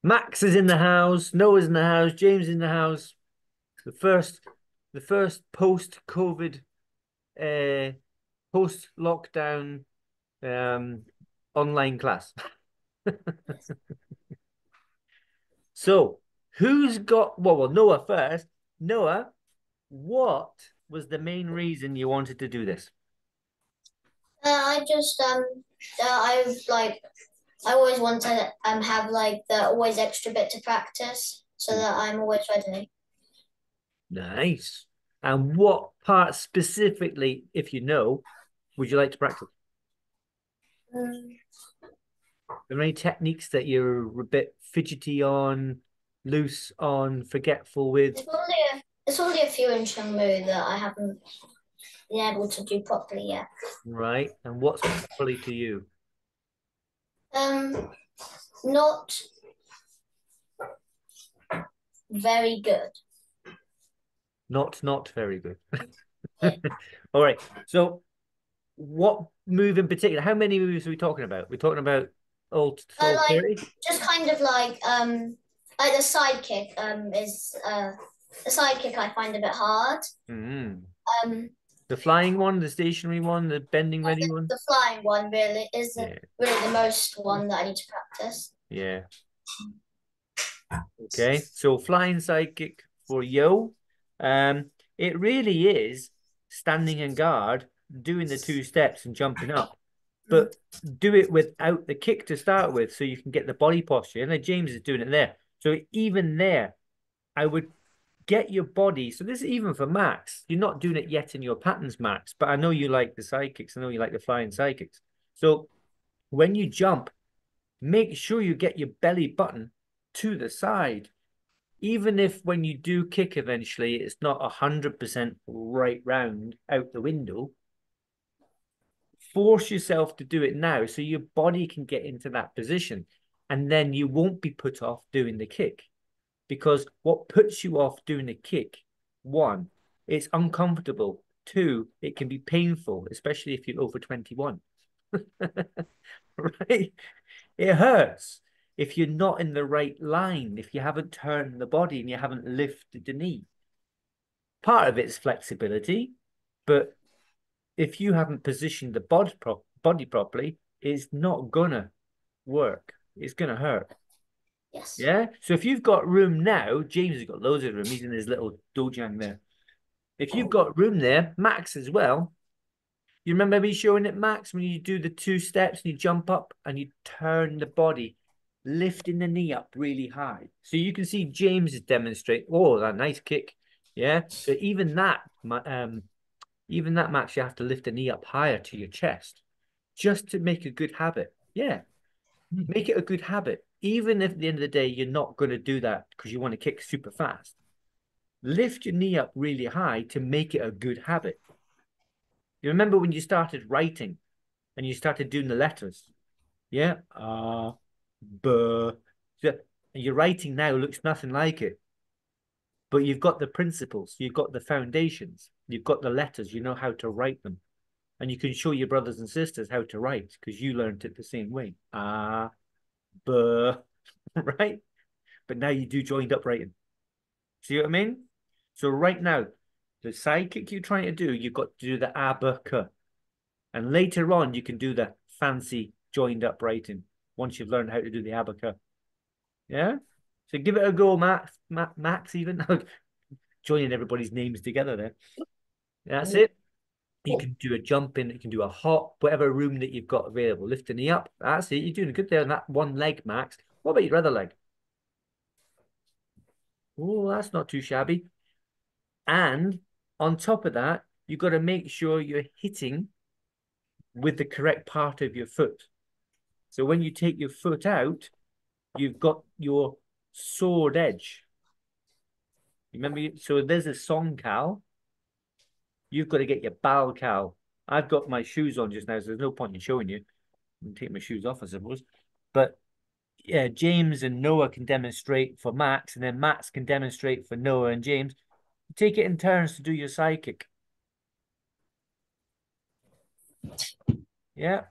Max is in the house. Noah's in the house. James is in the house. The first, the first post-COVID, uh, post-lockdown, um, online class. So, who's got? Well, Noah first. Noah, what was the main reason you wanted to do this? I just I like I always want to have like the always extra bit to practice so that I'm always ready. Nice. And what part specifically, if you know, would you like to practice? Mm. Are there any techniques that you're a bit fidgety on, loose on, forgetful with? It's only a few in Chengmu that I haven't been able to do properly yet. Right. And what's properly to you? Um, Not very good. Not very good. All right. So what move in particular? How many moves are we talking about? We're talking about all Like 30? just kind of like the sidekick is the sidekick I find a bit hard. Mm. Um, The flying one, the stationary one, the bending ready one? the flying one really is Yeah. really the most one that I need to practice. Yeah. Okay. So flying sidekick for Yo. It really is standing in guard, doing the two steps and jumping up, Mm. but do it without the kick to start with so you can get the body posture. And then James is doing it there. So even there, I would get your body. So this is even for Max. You're not doing it yet in your patterns, Max, but I know you like the sidekicks. I know you like the flying sidekicks. So when you jump, make sure you get your belly button to the side. Even if when you do kick eventually, it's not 100% right round out the window, force yourself to do it now so your body can get into that position. And then you won't be put off doing the kick. Because what puts you off doing a kick, one, it's uncomfortable. Two, it can be painful, especially if you're over 21. Right? It hurts if you're not in the right line, if you haven't turned the body and you haven't lifted the knee. Part of it's flexibility, but if you haven't positioned the body properly, it's not gonna work. It's gonna hurt. Yes. Yeah. So if you've got room now, James has got loads of room. He's in his little dojang there. If you've got room there, Max as well. You remember me showing it, Max, when you do the two steps and you jump up and you turn the body, lifting the knee up really high. So you can see James is demonstrating. Oh, that nice kick. Yeah. So even that, Max, you have to lift the knee up higher to your chest just to make a good habit. Yeah. Make it a good habit. Even if at the end of the day, you're not going to do that because you want to kick super fast. Lift your knee up really high to make it a good habit. You remember when you started writing and you started doing the letters? Yeah. B. Yeah. And your writing now looks nothing like it, but you've got the principles, you've got the foundations, you've got the letters, you know how to write them. And you can show your brothers and sisters how to write because you learned it the same way. B. Right? But now you do joined up writing. See what I mean? So right now, the sidekick you're trying to do, you've got to do the abaca. And later on, you can do the fancy joined up writing once you've learned how to do the abaca. Yeah? So give it a go, Max even. Joining everybody's names together there. That's it. You can do a jump in, you can do a hop, whatever room that you've got available. Lift the knee up. That's it. You're doing good there on that one leg, Max. What about your other leg? Oh, that's not too shabby. And on top of that, you've got to make sure you're hitting with the correct part of your foot. So when you take your foot out, you've got your sword edge. Remember, so there's a song cal. You've got to get your bal cal. I've got my shoes on just now, so there's no point in showing you. I can take my shoes off, I suppose. But yeah, James and Noah can demonstrate for Max, and then Max can demonstrate for Noah and James. Take it in turns to do your sidekick. Yeah.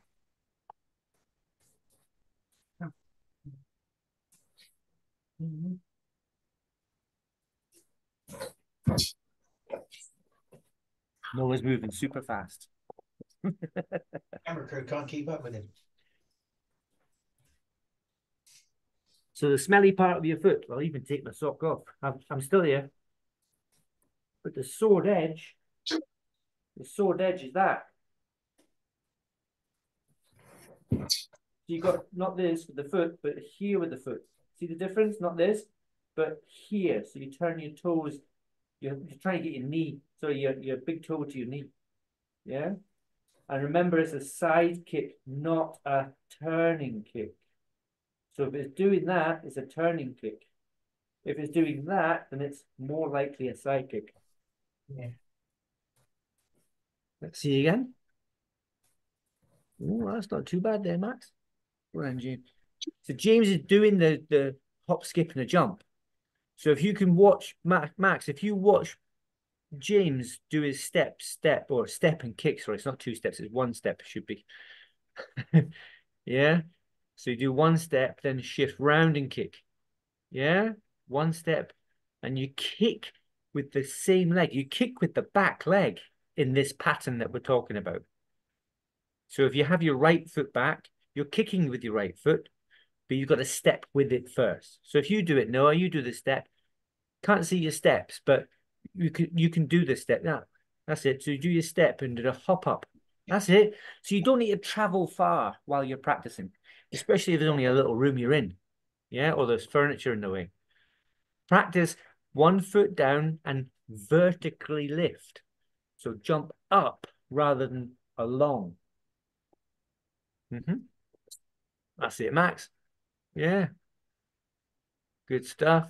Mhm. Noah's moving super fast. Camera crew can't keep up with him. So the smelly part of your foot, I'll even take my sock off. I'm still here. But the sword edge is that. So you got not this with the foot, but here with the foot. See the difference? Not this, but here. So you turn your toes. You're trying to get your knee, so your big toe to your knee. Yeah. And remember, it's a side kick, not a turning kick. So if it's doing that, it's a turning kick. If it's doing that, then it's more likely a side kick. Yeah. Let's see again. Oh, that's not too bad there, Max. Well done, James. So James is doing the hop, skip, and a jump. So if you can watch Max, if you watch James do his step and kick, sorry, it's not two steps, it's one step, it should be. Yeah. So you do one step, then shift round and kick. Yeah. One step, and you kick with the same leg. You kick with the back leg in this pattern that we're talking about. So if you have your right foot back, you're kicking with your right foot, but you've got to step with it first. So if you do it, Noah, you do the step. Can't see your steps, but you can do the step. Now, that's it. So you do your step and do a hop up. That's it. So you don't need to travel far while you're practicing, especially if there's only a little room you're in. Yeah, or there's furniture in the way. Practice one foot down and vertically lift. So jump up rather than along. That's it, Max. Yeah, good stuff.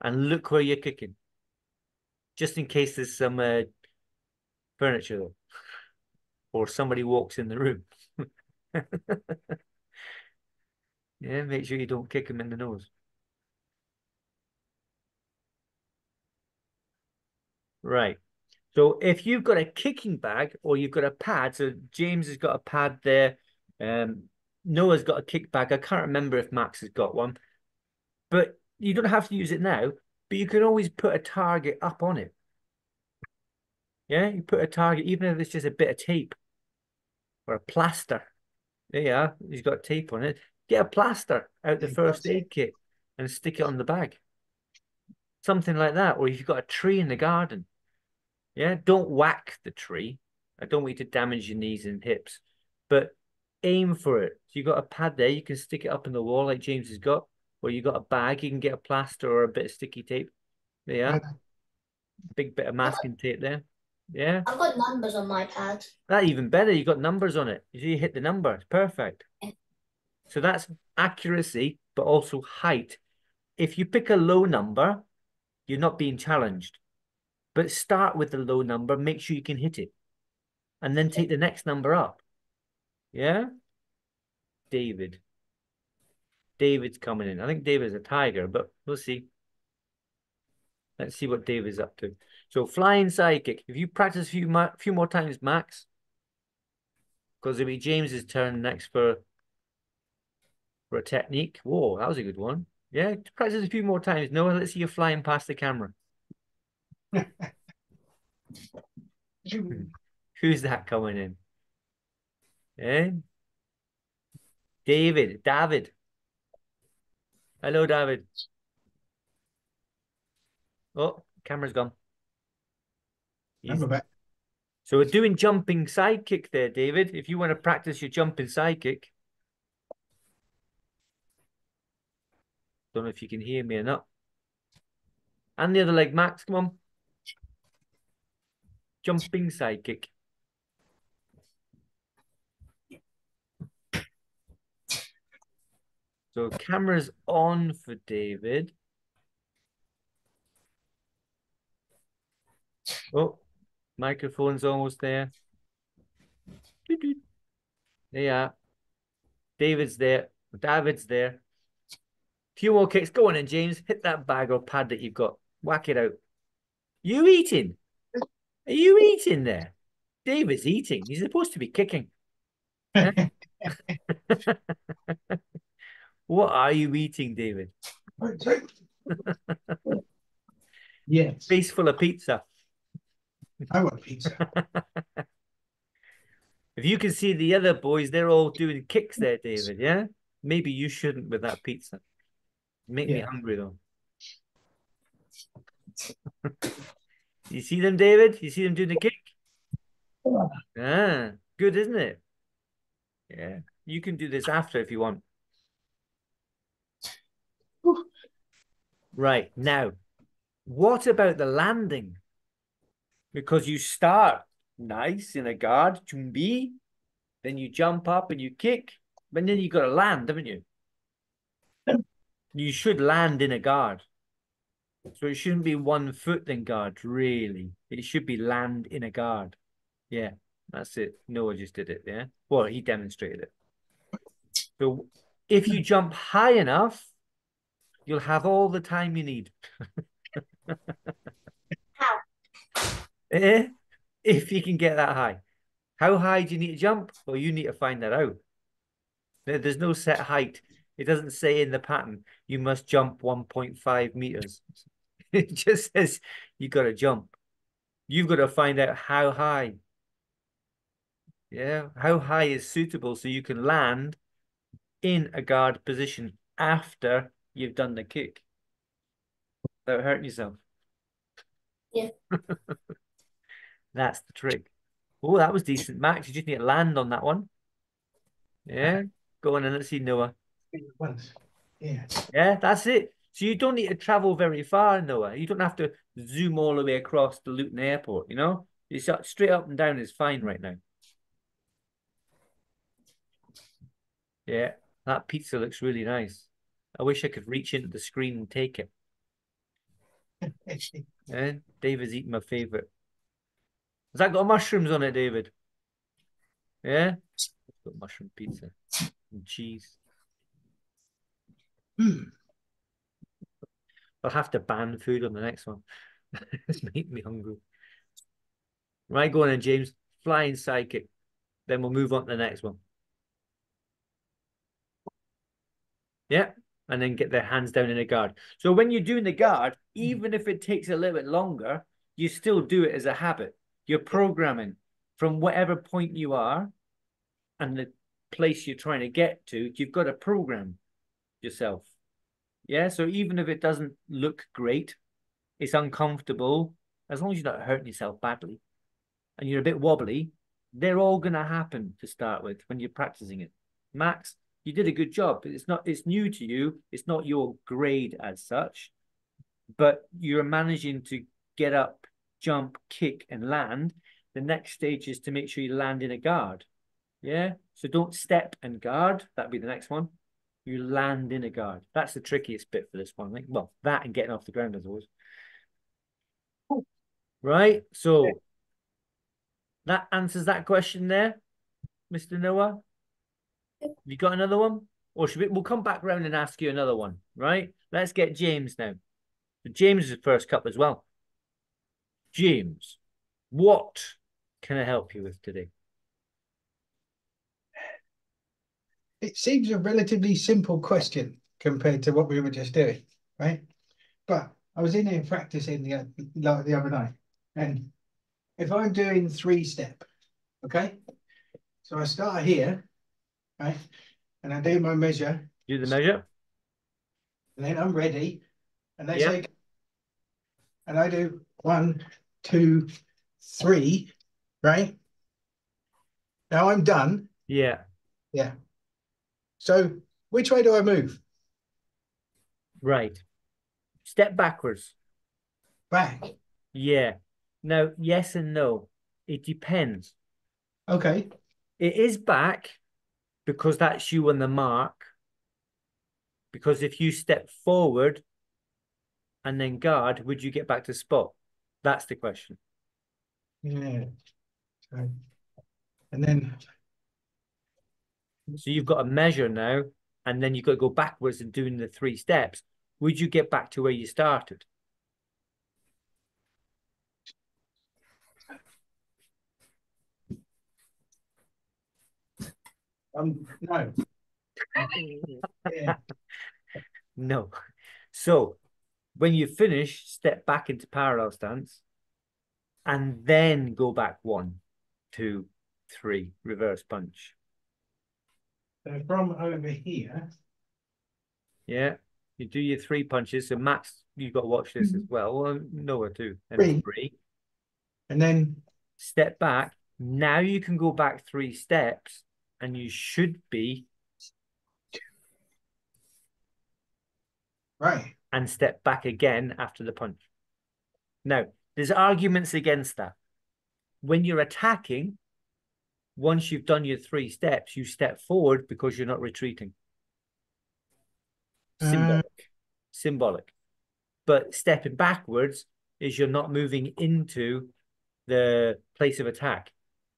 And look where you're kicking, just in case there's some furniture though, or somebody walks in the room. Yeah, make sure you don't kick them in the nose. Right. So if you've got a kicking bag or you've got a pad, so James has got a pad there. Um, Noah's got a kick bag. I can't remember if Max has got one, but you don't have to use it now, but you can always put a target up on it. Yeah, you put a target, even if it's just a bit of tape or a plaster. There you are. He's got tape on it. Get a plaster out the first aid kit and stick it on the bag. Something like that. Or if you've got a tree in the garden, yeah, don't whack the tree. I don't want you to damage your knees and hips, but aim for it. So you've got a pad there, you can stick it up in the wall like James has got, or you got a bag, you can get a plaster or a bit of sticky tape. There you are. Big bit of masking tape there. Yeah. I've got numbers on my pad. That even better. You got numbers on it. You hit the number. It's perfect. So that's accuracy, but also height. If you pick a low number, you're not being challenged. But start with the low number, make sure you can hit it, and then take the next number up. Yeah? David. David's coming in. I think David's a tiger, but we'll see. Let's see what David's up to. So flying sidekick. If you practice a few more times, Max, because it'll be James's turn next for a technique. Whoa, that was a good one. Yeah, practice a few more times. Noah, let's see you flying past the camera. Who's that coming in? Eh? David. Hello, David. Oh, camera's gone. I'm back. So we're doing jumping sidekick there, David. If you want to practice your jumping sidekick. Don't know if you can hear me or not. And the other leg, Max, come on. Jumping sidekick. So camera's on for David. Oh, microphone's almost there. There you are. David's there. David's there. Few more kicks. Go on in, James. Hit that bag or pad that you've got. Whack it out. You eating? Are you eating there? David's eating. He's supposed to be kicking. Eh? What are you eating, David? Yes, Face full of pizza. I want pizza. If you can see the other boys, they're all doing kicks there, David. Yeah? Maybe you shouldn't with that pizza. Make me Yeah. hungry though. You see them, David? You see them doing the kick? Ah, good, isn't it? Yeah. You can do this after if you want. Right. Now, what about the landing? Because you start nice in a guard, chumbi, then you jump up and you kick, but then you got to land, haven't you? You should land in a guard. So it shouldn't be 1 foot in guard, really. It should be land in a guard. Yeah, that's it. Noah just did it, yeah? Well, he demonstrated it. So if you jump high enough, you'll have all the time you need. How? Eh? If you can get that high. How high do you need to jump? Well, you need to find that out. There's no set height. It doesn't say in the pattern you must jump 1.5 meters. It just says you got to jump. You've got to find out how high. Yeah, how high is suitable so you can land in a guard position after you've done the kick without hurting yourself. Yeah. That's the trick. Oh, that was decent, Max. You just need to land on that one. Yeah, go on and let's see Noah. Once. Yeah. Yeah, that's it. So you don't need to travel very far, Noah. You don't have to zoom all the way across the Luton Airport, you know? It's straight up and down is fine right now. Yeah, that pizza looks really nice. I wish I could reach into the screen and take it. Yeah, David's eating my favorite. Has that got mushrooms on it, David? Yeah, it's got mushroom pizza and cheese. I'll have to ban food on the next one. It's making me hungry. Right, go on then, James. Flying sidekick. Then we'll move on to the next one. Yeah. And then get their hands down in a guard. So when you're doing the guard, even if it takes a little bit longer, you still do it as a habit. You're programming from whatever point you are and the place you're trying to get to, you've got to program yourself. Yeah. So even if it doesn't look great, it's uncomfortable, as long as you're not hurting yourself badly and you're a bit wobbly, they're all going to happen to start with when you're practicing it. Max, you did a good job. It's new to you. It's not your grade as such, but you're managing to get up, jump, kick, and land. The next stage is to make sure you land in a guard. Yeah. So don't step and guard. That'd be the next one. You land in a guard. That's the trickiest bit for this one. Like, well, that and getting off the ground as always. Right. So that answers that question there, Mr. Noah. You got another one? Or should we? We'll come back round and ask you another one, right? Let's get James now. So James is first cup as well. James, what can I help you with today? It seems a relatively simple question compared to what we were just doing, right? But I was in here practicing the other night, and if I'm doing 3-step, okay, so I start here, right, and I do my measure, Do the measure. and then I'm ready, and they Yeah. say, and I do 1, 2, 3, right? Now I'm done. Yeah. Yeah. So which way do I move? Right. Step backwards. Back. Yeah. Now, yes and no. It depends. Okay. It is back because that's you on the mark. Because if you step forward and then guard, would you get back to spot? That's the question. Yeah. So, and then So you've got a measure now, and then you've got to go backwards and doing the 3 steps. Would you get back to where you started? no. Yeah. No. So when you finish, step back into parallel stance and then go back 1, 2, 3, reverse punch. So from over here. Yeah. You do your 3 punches. So Max, you've got to watch this as well. Well, Noah too. And 3. 3. And then Step back. Now you can go back 3 steps and you should be. right. And step back again after the punch. Now, there's arguments against that. When you're attacking, once you've done your 3 steps, you step forward because you're not retreating. Symbolic. Symbolic. But stepping backwards is you're not moving into the place of attack.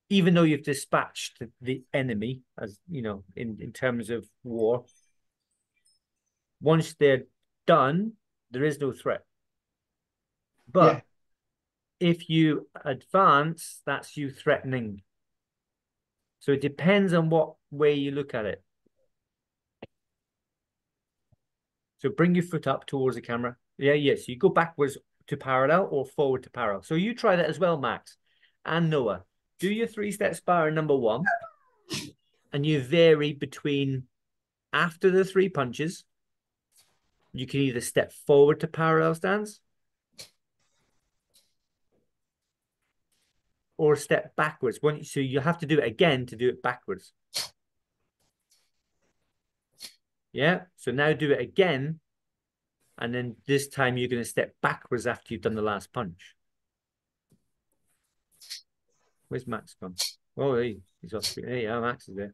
Even though you've dispatched the enemy, as you know, in terms of war, once they're done, there is no threat. But if you advance, that's you threatening. So it depends on what way you look at it. So bring your foot up towards the camera. Yeah, yes. You go backwards to parallel or forward to parallel. So you try that as well, Max and Noah. Do your 3-step spiral number 1, and you vary between after the 3 punches. You can either step forward to parallel stance or step backwards. So you have to do it again to do it backwards. Yeah. So now do it again. And then this time you're going to step backwards after you've done the last punch. Where's Max gone? Oh, hey, he's off screen. Hey, yeah, Max is there.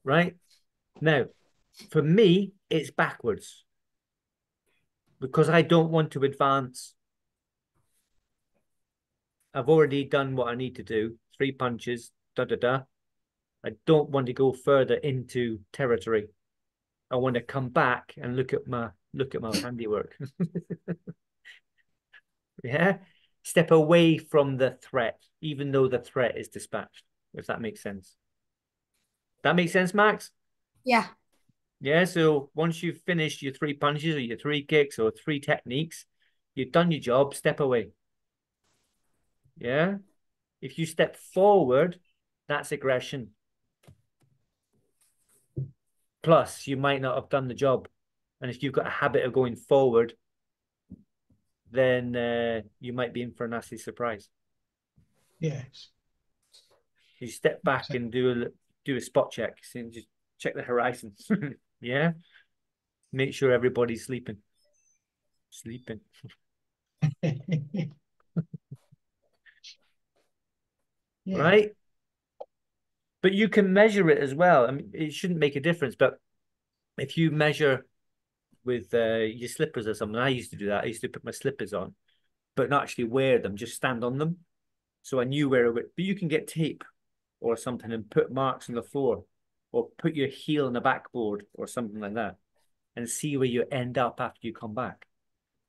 Right? Now, for me, it's backwards. Because I don't want to advance. I've already done what I need to do. 3 punches, da-da-da. I don't want to go further into territory. I want to come back and look at my handiwork. Yeah. Step away from the threat, even though the threat is dispatched, if that makes sense. That makes sense, Max? Yeah. Yeah, so once you've finished your 3 punches or your 3 kicks or 3 techniques, you've done your job, step away. Yeah? If you step forward, that's aggression. Plus, you might not have done the job. And if you've got a habit of going forward, then you might be in for a nasty surprise. Yes. You step back and do a spot check and just check the horizon. Yeah. Make sure everybody's sleeping. Sleeping. Yeah. Right? But you can measure it as well. I mean, it shouldn't make a difference, but if you measure with your slippers or something, I used to do that. I used to put my slippers on, but not actually wear them, just stand on them. So I knew where it would, but you can get tape or something and put marks on the floor or put your heel on the backboard or something like that and see where you end up after you come back.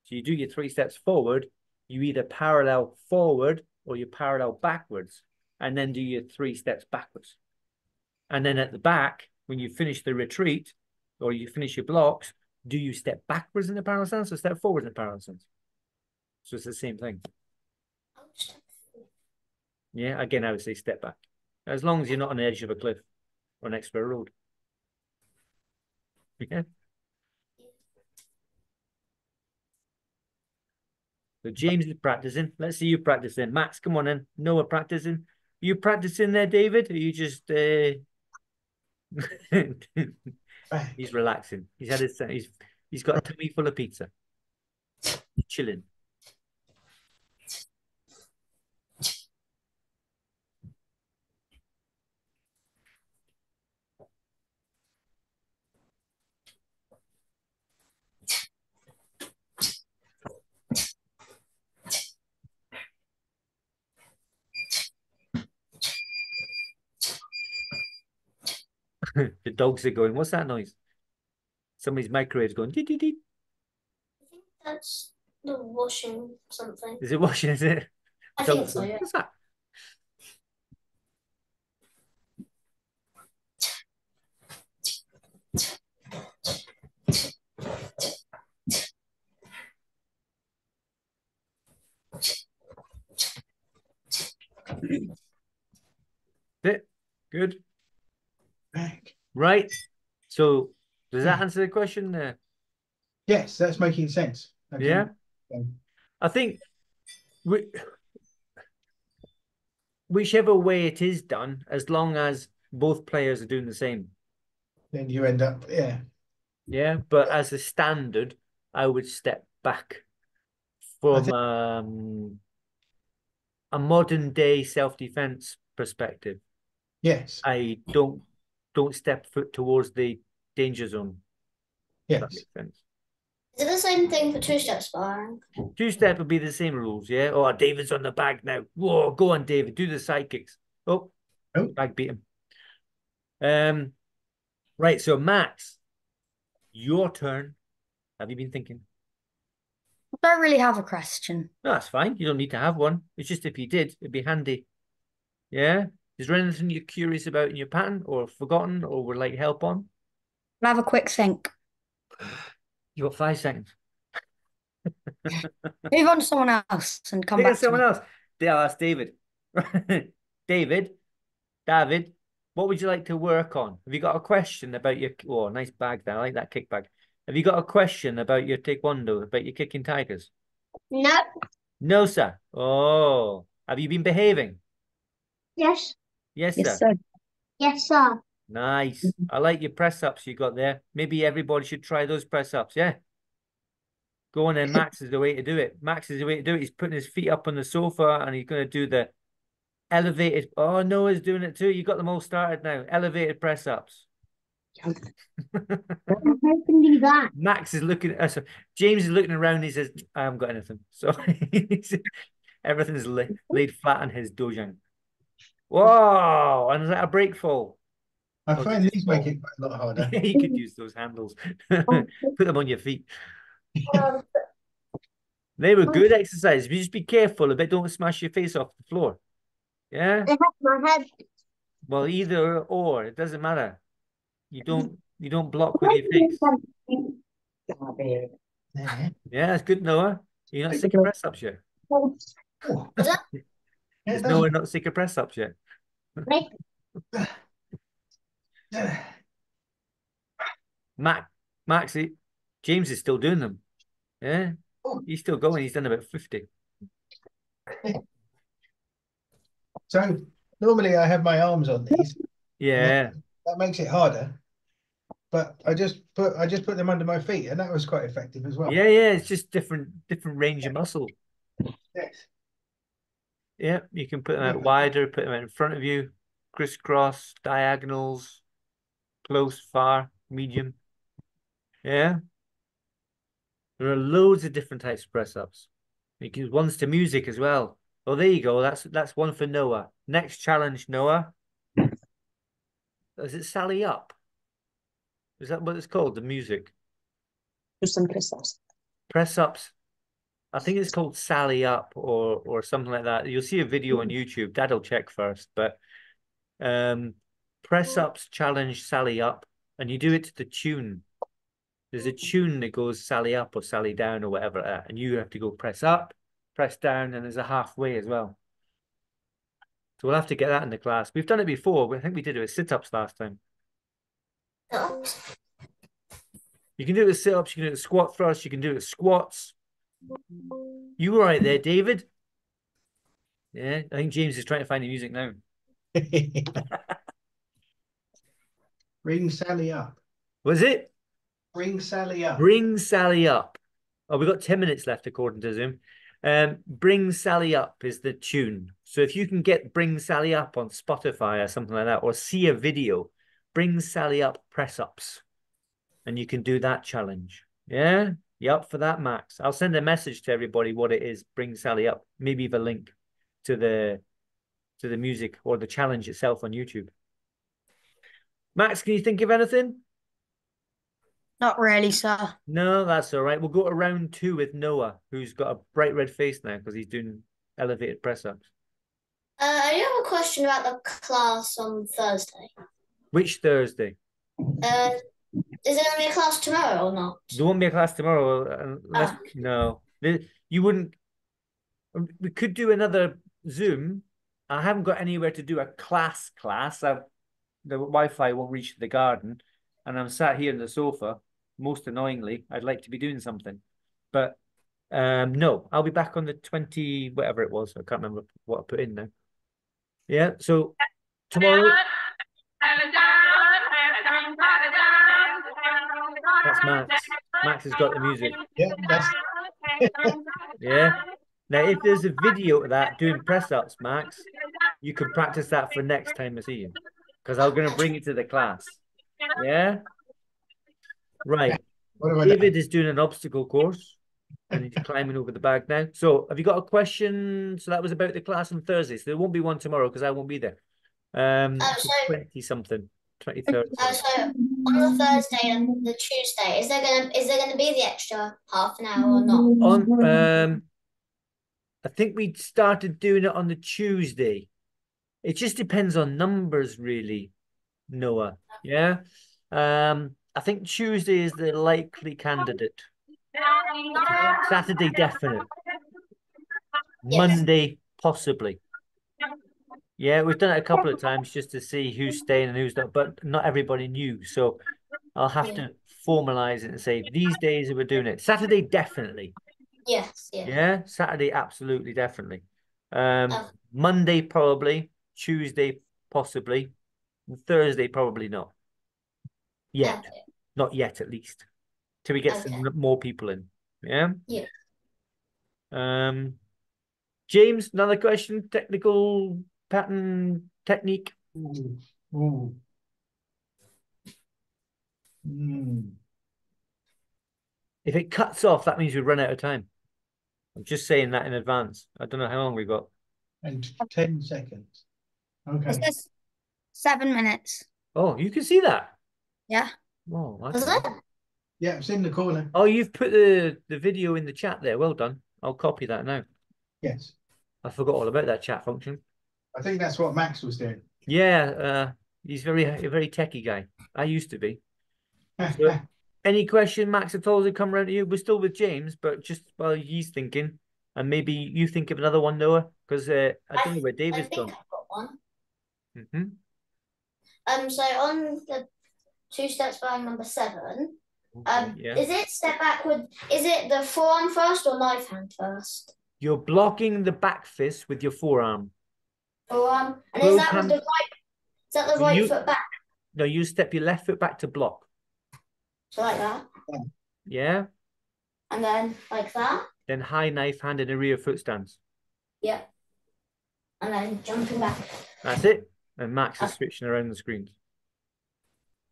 So you do your 3 steps forward, you either parallel forward or you parallel backwards, and then do your 3 steps backwards. And then at the back, when you finish the retreat or you finish your blocks, do you step backwards in the parallel stance or step forward in the parallel stance? So it's the same thing. Yeah, again, I would say step back. As long as you're not on the edge of a cliff or next to a road. Yeah. So James is practicing. Let's see you practicing. Max, come on in. Noah practicing. You practicing there, David? Or you just he's relaxing. He's had his he's got a tummy full of pizza. He's chilling. The dogs are going, what's that noise? Somebody's microwave's going, dee, dee, dee. I think that's the washing something. Is it washing, is it? I think so, yeah. What's that? Good. Back. Right. So does that answer the question there? Yes, that's making sense. Yeah. Then I think whichever way it is done, as long as both players are doing the same. you end up, yeah. Yeah. But as a standard, I would step back I from think a modern day self-defense perspective. yes, I don't step foot towards the danger zone. If that yes. makes sense. Is it the same thing for two-step sparring? Two-step would be the same rules, yeah? Oh, David's on the bag now. Whoa, go on, David. Do the sidekicks. Oh, Oh, bag beat him. Right, so Max, your turn. Have you been thinking? I don't really have a question. No, that's fine. You don't need to have one. It's just if you did, it'd be handy. Yeah? Is there anything you're curious about in your pattern or forgotten or would like help on? I have a quick think. You got 5 seconds. Move on to someone else and come Think of back to someone me. else. Yeah, that's David. David, David, what would you like to work on? Have you got a question about your, oh, nice bag there. I like that kick bag. Have you got a question about your Taekwondo, about your kicking tigers? No. No, sir. Oh, have you been behaving? Yes. Yes, Yes, sir. sir. Yes, sir. Nice. I like your press ups you got there. Maybe everybody should try those press ups. Yeah. Go on then. Max is the way to do it. Max is the way to do it. He's putting his feet up on the sofa and he's going to do the elevated. Oh, Noah's doing it too. You got them all started now. Elevated press ups. I can do that. Max is looking at us. James is looking around. And he says, I haven't got anything. So everything's laid flat on his dojang. Whoa. And is that a break fall? I Oh, find just these make fall. it quite a lot harder. Yeah, you could use those handles. Put them on your feet. They were good exercises. But just be careful a bit. Don't smash your face off the floor. Yeah. I have my head. Well, either or. It doesn't matter. You don't block with your face. There. Yeah, that's good, Noah. You're not sick of press ups yet. Oh, Was that yeah, Is that's Noah not sick of press ups yet? right? Mac, Maxie, James is still doing them. Yeah, Oh, he's still going. He's done about 50. so normally I have my arms on these, and Yeah, that makes it harder. But I just put them under my feet, and that was quite effective as well. yeah. It's just different range of muscle. Yes. Yeah, you can put them Yeah. out wider, put them out in front of you, crisscross, diagonals, close, far, medium. Yeah, there are loads of different types of press ups. You can use ones to music as well. Well, there you go. That's one for Noah. Next challenge, Noah. Is it Sally Up? Is that what it's called? The music Do some press-ups. press ups. I think it's called Sally Up or something like that. You'll see a video on YouTube. Dad'll check first, but press ups challenge Sally Up, and you do it to the tune. There's a tune that goes Sally Up or Sally Down or whatever, and you have to go press up, press down, and there's a halfway as well. So we'll have to get that in the class. We've done it before. I think we did it with sit-ups last time. You can do it with sit-ups, you can do it with squat thrusts, you can do it with squats. You were right there, David. Yeah, I think James is trying to find the music now. Bring Sally up. Was it? Bring Sally up. Bring Sally Up. Oh, we've got 10 minutes left according to Zoom. Bring Sally Up is the tune. So if you can get Bring Sally Up on Spotify or something like that, or see a video, Bring Sally Up press ups, and you can do that challenge. Yeah, you up for that, Max? I'll send a message to everybody what it is. Bring Sally Up. Maybe the link to the music or the challenge itself on YouTube. Max, can you think of anything? Not really, sir. No, that's all right. We'll go to round 2 with Noah, who's got a bright red face now because he's doing elevated press ups. I do have a question about the class on Thursday. Which Thursday? Is there only a class tomorrow or not? There won't be a class tomorrow unless no. You wouldn't. We could do another Zoom. I haven't got anywhere to do a class. the Wi-Fi won't reach the garden, and I'm sat here on the sofa. Most annoyingly, I'd like to be doing something, but no, I'll be back on the 20, whatever it was. I can't remember what I put in now. Yeah, so tomorrow. That's Max. Max has got the music. Yeah, that's Yeah. Now, if there's a video of that doing press ups, Max, you can practice that for next time I see you, because I'm going to bring it to the class. Yeah. Right. what have I David done? is doing an obstacle course and he's climbing over the bag now. So, have you got a question? So, that was about the class on Thursday. So, there won't be one tomorrow because I won't be there. So 20 something, 23rd. so on the Thursday and the Tuesday, is there gonna be the extra half an hour or not? I think we started doing it on the Tuesday. It just depends on numbers, really, Noah. Yeah. I think Tuesday is the likely candidate. Saturday, definite. Yes. Monday, possibly. Yeah, we've done it a couple of times just to see who's staying and who's not, but not everybody knew. So I'll have Yeah. to formalize it and say these days we're doing it. Saturday, definitely. Yes. Yeah. Yeah, Saturday, absolutely, definitely. Oh, Monday, probably. Tuesday, possibly. And Thursday, probably not. Yet. okay. Not yet, at least. Till we get Okay. some more people in. Yeah. Yeah. Um, James, another question. Technical pattern technique. Ooh, ooh. If it cuts off, that means we run out of time. I'm just saying that in advance. I don't know how long we've got. And 10 seconds. It Okay. says 7 minutes. Oh, you can see that. Yeah. Oh, Is okay. it? Yeah, it's in the corner. Oh, you've put the video in the chat there. Well done. I'll copy that now. Yes. I forgot all about that chat function. I think that's what Max was doing. Yeah, he's a very techie guy. I used to be. So, any question, Max, at all as come around to you? We're still with James, but just while he's thinking, and maybe you think of another one, Noah, because I don't know where I David's think gone. I've got one. Mm-hmm. So on the two steps behind number 7, Yeah. is it step backward? Is it the forearm first or knife hand first? You're blocking the back fist with your forearm. Forearm, and Close is that with hand. the right? Is that the right foot back? No, you step your left foot back to block. So like that, Yeah. and then like that. Then high knife hand in a rear foot stance. Yep. And then jumping back. That's it. And Max is switching around the screens.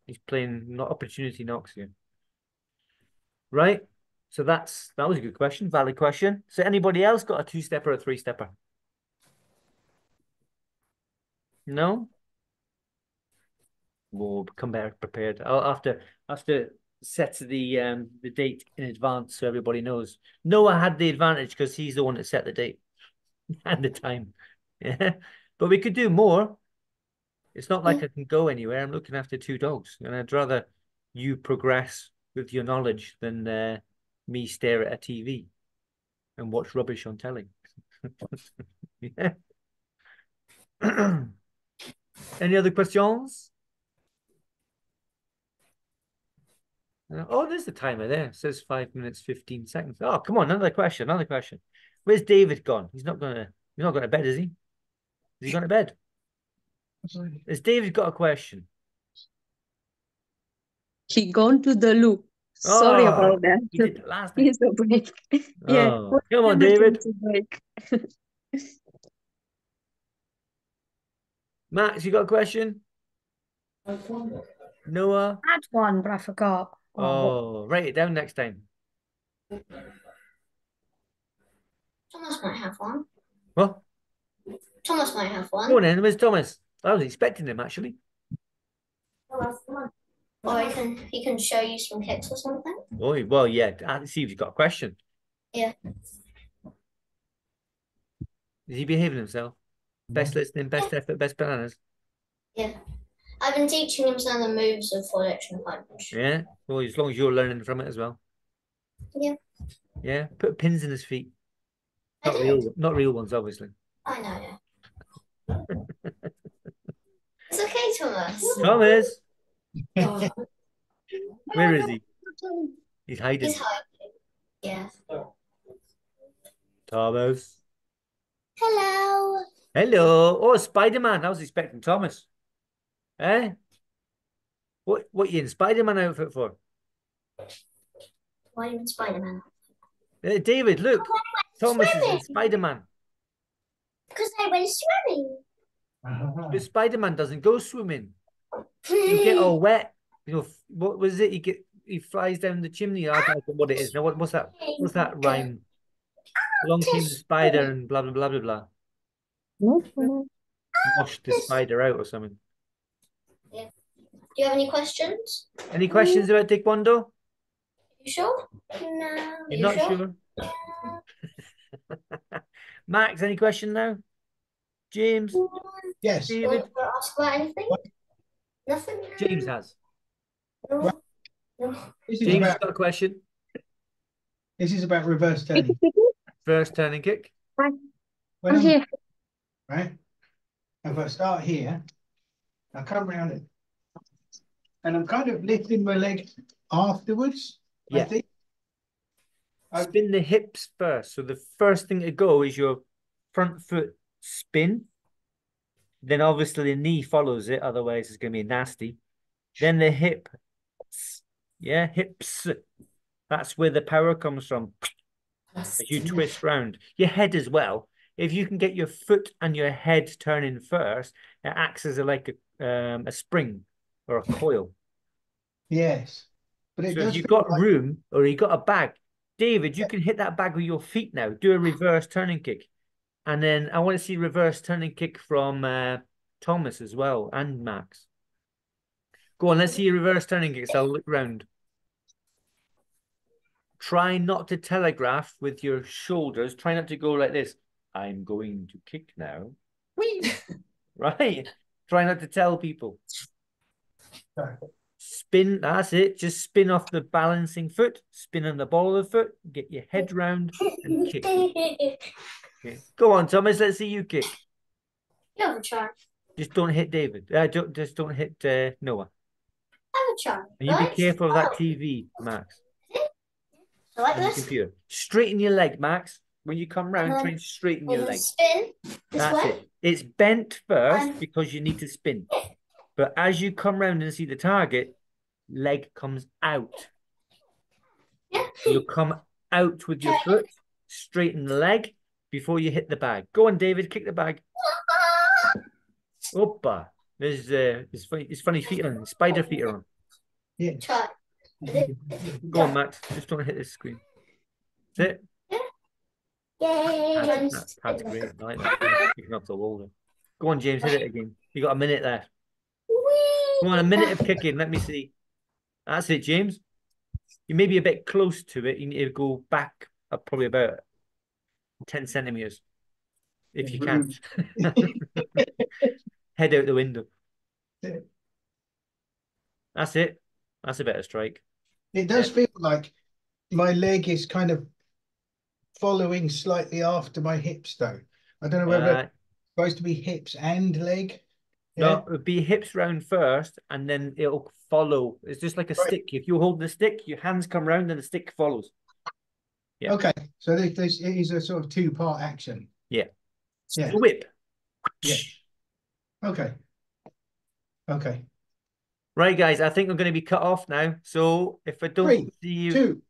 He's playing not opportunity knocks here. Right. So that was a good question, valid question. So anybody else got a 2-stepper or a 3-stepper? No? We'll come back prepared. I'll have to set the date in advance so everybody knows. Noah had the advantage because he's the one that set the date and the time. Yeah. But we could do more. It's not like I can go anywhere. I'm looking after 2 dogs, and I'd rather you progress with your knowledge than me stare at a TV and watch rubbish on telly. Yeah. Any other questions? Oh, there's the timer there. It says 5 minutes, 15 seconds. Oh, come on, another question, another question. Where's David gone? He's not going to bed, is he? Is he gone to bed? Has David got a question? He gone to the loo. Sorry about that. He did it last time. He's a break. Yeah. Oh, come on, David. Break. Max, you got a question? Noah? I had one, but I forgot. Oh, write it down next time. Thomas might have one. What? Thomas might have one. Go on then, where's Thomas? I was expecting him, actually. Or he can show you some kicks or something. Oh, well, yeah. See if he's got a question. Yeah. Is he behaving himself? Best listening, best effort, best bananas. Yeah. I've been teaching him some of the moves of full action punch. Yeah. Well, as long as you're learning from it as well. Yeah. Yeah. Put pins in his feet. I Not real ones, obviously. know, yeah. It's okay, Hey, Thomas. Thomas, Oh, where is he? He's hiding. he's hiding. Yeah. Thomas. Hello. Hello. Oh, Spider-Man. I was expecting Thomas. Eh? What you in Spider-Man outfit for? Why are you in Spider-Man? David, look. Thomas is in Swimming. Spider-Man. Because I went swimming. But Spider-Man doesn't go swimming. You get all wet. You know, what was it? He flies down the chimney. I don't know what it is. Now what's that? What's that rhyme? Along came the spider and blah blah blah blah blah. No. Washed the spider out or something. Yeah. Do you have any questions? Any questions about Taekwondo? You sure? No. You're You not sure? sure? Max, any question now? James? Yes. You David? want to ask about anything? Nothing? James has. No. Well, No. James has got a question. This is about reverse turning. First turning kick. When I'm I'm here. right, if I start here, I come around it, and I'm kind of lifting my leg afterwards. I Yeah. think. Spin the hips first. So the first thing to go is your front foot spin. Then obviously the knee follows it, otherwise it's going to be nasty. Then the hip. Yeah, hips. That's where the power comes from. As you twist round. Your head as well. If you can get your foot and your head turning first, it acts as a spring or a coil. Yes, but it So if does you've feel got like room or you've got a bag, David, you can hit that bag with your feet now. Do a reverse turning kick. And then I want to see reverse turning kick from Thomas as well and Max. Go on, let's see your reverse turning kicks. I'll look round. Try not to telegraph with your shoulders. Try not to go like this. I'm going to kick now. Whee! Right. Try not to tell people. Spin, that's it. Just spin off the balancing foot, spin on the ball of the foot, get your head round and kick. Okay. Go on, Thomas. Let's see you kick. You have a try. Just don't hit David. Just don't hit Noah. Have a try. And you be Right? careful of that Oh, TV, Max. so like And the this. computer. Straighten your leg, Max. When you come round, try and straighten We're your gonna leg. spin this That's way. it. It's bent first And because you need to spin. But as you come round and see the target, leg comes out. yeah. You'll come out with your foot, straighten the leg before you hit the bag. Go on, David, kick the bag. Opa. There's his funny feet on, spider feet are on. yeah. Try. Go on, Max. Just don't hit this screen. That's it. Yay. That's great. I like that. You can off the wall there. Go on, James, hit it again. You got a minute left. Come on, a minute of kicking. Let me see. That's it, James. You may be a bit close to it. You need to go back up probably about 10 centimeters if you can. Head out the window. That's it. That's a better strike. It does feel like my leg is kind of following slightly after my hips, though. I don't know whether it's supposed to be hips and leg. No, Yeah. it would be hips round first, and then it'll follow. It's just like a Right. stick. If you hold the stick, your hands come round and the stick follows. Yeah. Okay, so this is a sort of two-part action. Yeah. Yeah. The whip. Yeah. Okay. Okay. Right, guys, I think I'm going to be cut off now. So if I don't Three, see you, two,